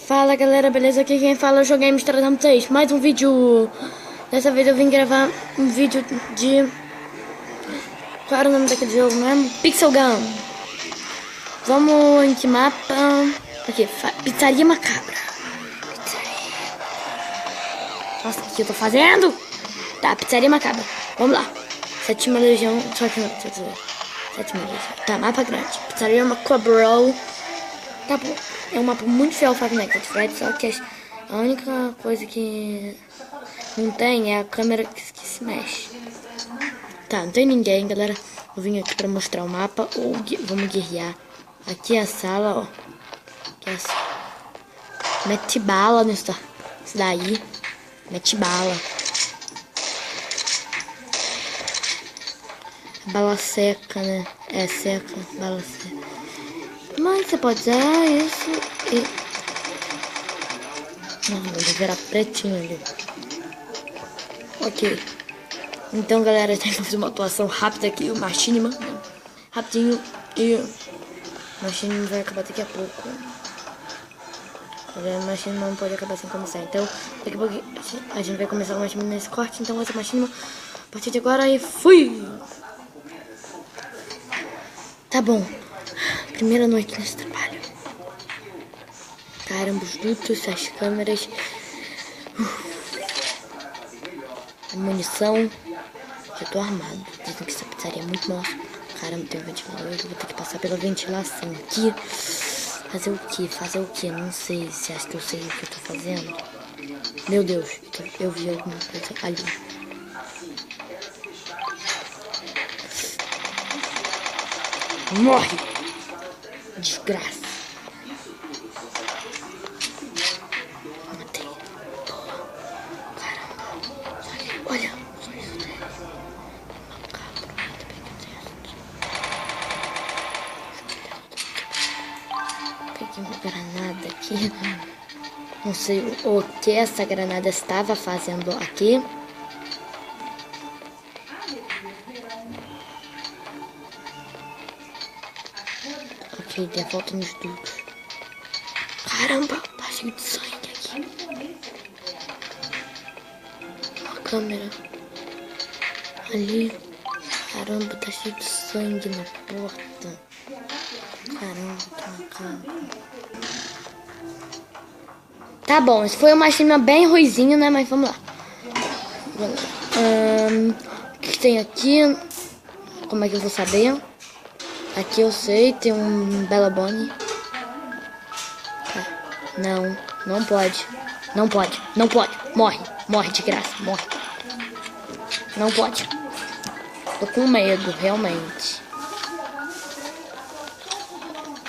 Fala galera, beleza? Aqui quem fala é o Joguei 3 mais um vídeo. Dessa vez eu vim gravar um vídeo de... Qual era o nome daquele jogo mesmo? Pixel Gun. Vamos em que mapa? Aqui, Pizzaria Macabra. Nossa, o que eu tô fazendo? Tá, Pizzaria Macabra. Vamos lá. Sétima Legião. Só que não, Sétima Legião. Tá, mapa grande. Pizzaria Macabra. Tá bom. É um mapa muito fiel ao Five Nights at Freddy's, só que a única coisa que não tem é a câmera que se mexe. Tá, não tem ninguém, galera. Eu vim aqui pra mostrar o mapa. Vamos guerrear. Aqui é a sala, ó. Aqui é a sala. Mete bala nisso daí. Mete bala. Bala seca, né? É seca, bala seca. Mas você pode usar isso e... Não, vai virar pretinho ali. Ok. Então, galera, tem que fazer uma atuação rápida aqui. O Machinima. Rapidinho. E o Machinima vai acabar daqui a pouco. O Machinima não pode acabar sem começar. Então, daqui a pouco a gente vai começar o Machinima nesse corte. Então, vai ser o Machinima a partir de agora e fui! Tá bom. Primeira noite nesse trabalho. Caramba, os dutos, as câmeras. A munição. Já tô armado. Dizem que essa pizzaria é muito nossa. Caramba, tem um ventilador. Eu vou ter que passar pela ventilação aqui. Fazer o quê? Fazer o quê? Não sei. Você acha que eu sei o que eu tô fazendo? Meu Deus, eu vi alguma coisa ali. Morre! Desgraça. Matei. Boa. Caramba. Olha. Só isso dele. Macabro. Peguei uma granada aqui. Não sei o que essa granada estava fazendo aqui. Ok, tem a volta nos dutos. Caramba, tá cheio de sangue aqui. Uma câmera. Ali. Caramba, tá cheio de sangue na porta. Caramba, que macabro. Tá bom, esse foi uma cima bem ruizinho, né? Mas vamos lá. O que tem aqui? Como é que eu vou saber? Aqui eu sei, tem um Bella Bunny. Não pode. Não pode, não pode. Morre, morre de graça, morre. Não pode. Tô com medo, realmente.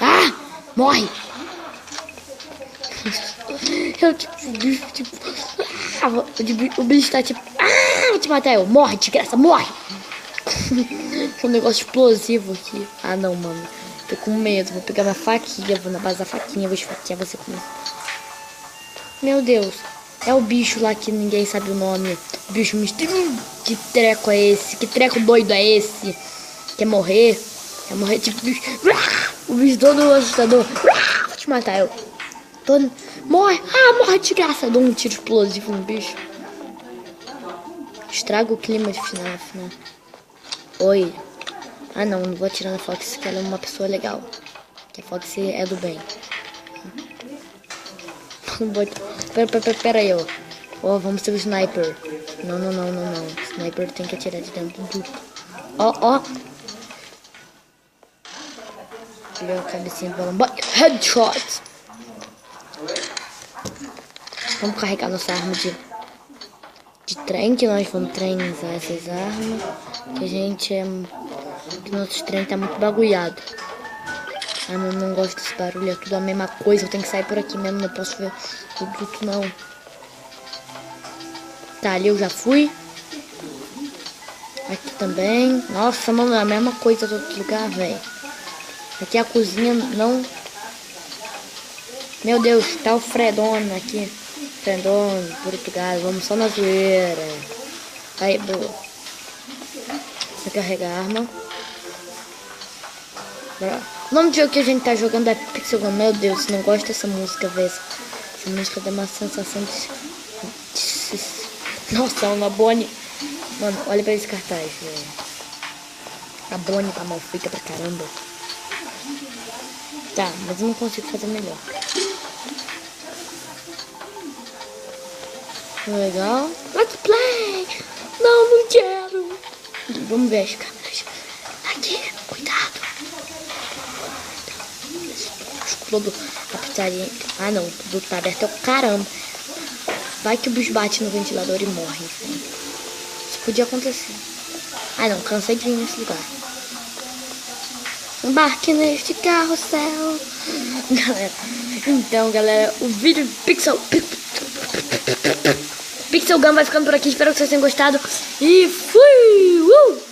Ah! Morre! Eu o bicho tá tipo... Ah! Vou te matar eu. Morre de graça, morre! Um negócio explosivo aqui. Ah, não, mano. Tô com medo. Vou pegar minha faquinha. Vou na base da faquinha. Vou esfaquear você comigo. Meu Deus. É o bicho lá que ninguém sabe o nome. O bicho misterioso. Que treco é esse? Que treco doido é esse? Quer morrer? Quer morrer tipo... O bicho todo assustador. Vou te matar eu. Morre. Ah, morre de graça. Eu dou um tiro explosivo no bicho. Estraga o clima de FNAF, né? Oi. Ah, não vou atirar na Fox, que ela é uma pessoa legal. Que a Fox é do bem. Pera aí, ó. Ó, vamos ser o sniper. Não. Sniper tem que atirar de dentro do duto. Ó. Olha a cabecinha do balão. Headshot. Vamos carregar nossa arma de trem, que nós vamos treinizar essas armas. Que a gente é... Que nosso trem tá muito bagulhado. Ah, não gosto desse barulho, é tudo a mesma coisa. Eu tenho que sair por aqui mesmo, não posso ver o duto não. Tá, ali eu já fui. Aqui também. Nossa, mano, é a mesma coisa do outro lugar, velho. Aqui a cozinha não... Meu Deus, tá o Fredona aqui. Fredona, Portugal, vamos só na zoeira. Aí, boa. Vou carregar a arma. O nome do jogo que a gente tá jogando é Pixel Gun. Meu Deus, não gosto dessa música, velho. Essa música dá uma sensação de... Nossa, uma Bonnie. Mano, olha pra esse cartaz, velho. A Bonnie tá mal feita pra caramba. Tá, mas eu não consigo fazer melhor. Legal. Let's play! Não quero! Vamos ver as câmeras. Aqui, cuidado. Escudo da pizzaria. Ah não, o produto tá aberto é o caramba. Vai que o bicho bate no ventilador e morre. Isso podia acontecer. Ah não, cansei de vir nesse lugar. Embarque neste carrossel. Galera, então galera, o vídeo do Pixel Gun vai ficando por aqui. Espero que vocês tenham gostado. E fui!